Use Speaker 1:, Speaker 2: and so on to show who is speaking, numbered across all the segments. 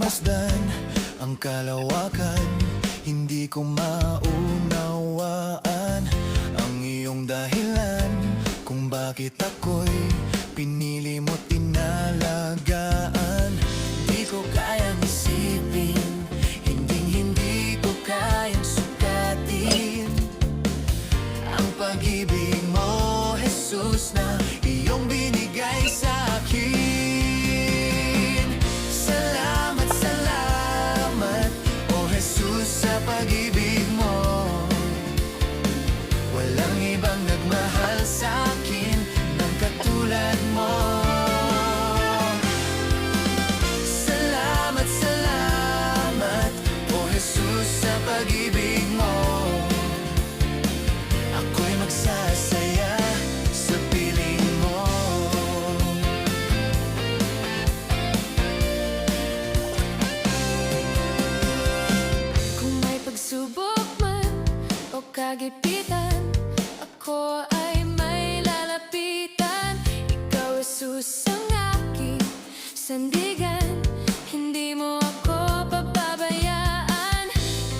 Speaker 1: masdan ang kalawakan. Hindi ko maunawaan ang iyong dahilan kung bakit ako'y pinili mo't inalagaan. Di ko kayang isipin, hindi ko kayang sukatin ang pag-ibig mo, Jesus, na iyong binigay sa akin. Salamat, salamat, oh Jesus, sa pag-ibig mo. Walang ibang nagmahal sa akin ng katulad mo. Salamat, salamat, oh Jesus, sa pag-ibig mo. Ako'y magsasaya sa piling mo.
Speaker 2: Kung may pagsubok man o kagipitan, ako ay may lalapitan. Ikaw, Jesus, ang aking sandigan. Hindi mo ako pababayaan.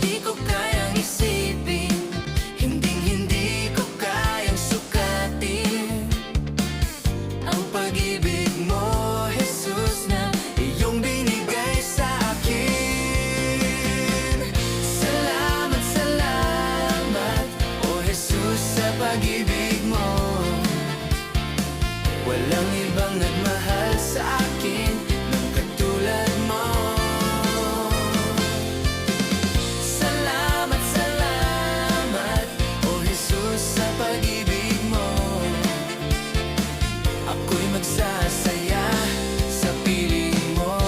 Speaker 2: Di ko kayang isipin, hindi ko kayang sukatin ang pag-ibig mo, Jesus, na iyong binigay sa akin. Salamat, salamat, oh Jesus, sa pag-ibig mo. Walang ibang nagmahal sa akin ng katulad mo. Salamat, salamat, oh Jesus, sa pag-ibig mo. Ako'y magsasaya sa piling mo.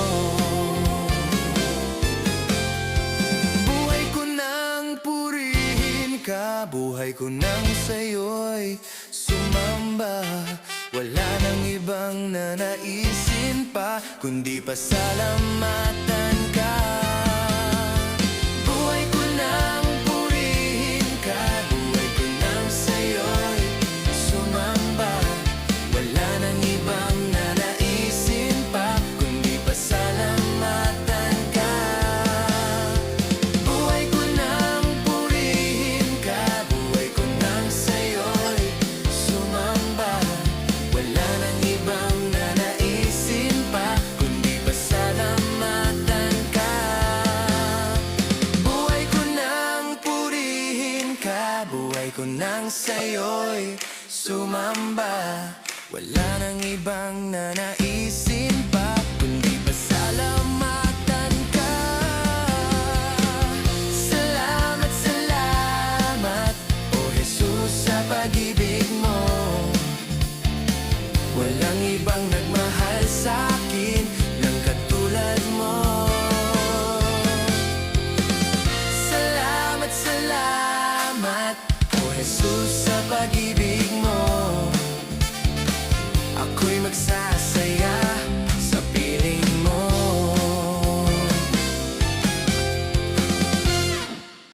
Speaker 2: Buhay ko nang purihin ka, buhay ko nang sa'yo'y sumamba. Wala nang ibang nanaisin pa, kundi pasalamatan ka. Buhay ko nang purihin ka, buhay ko nang sa'yo'y sumamba. Wala nang ibang nanaisin pa, kundi pasalamatan ka. Buhay ko nang purihin ka, buhay ko nang sa'yo'y sumamba. Wala nang ibang nanaisin pa, kundi pasalamatan ka. Buhay ko nang purihin ka, buhay ko nang sa'yo'y sumamba. Wala nang ibang nanaisin pa, kundi pasalamatan ka. Salamat, salamat, oh Jesus, sa pag-ibig mo. Walang ibang nagmahal sa akin ng katulad mo. Salamat, salamat, oh Jesus, sa pag-ibig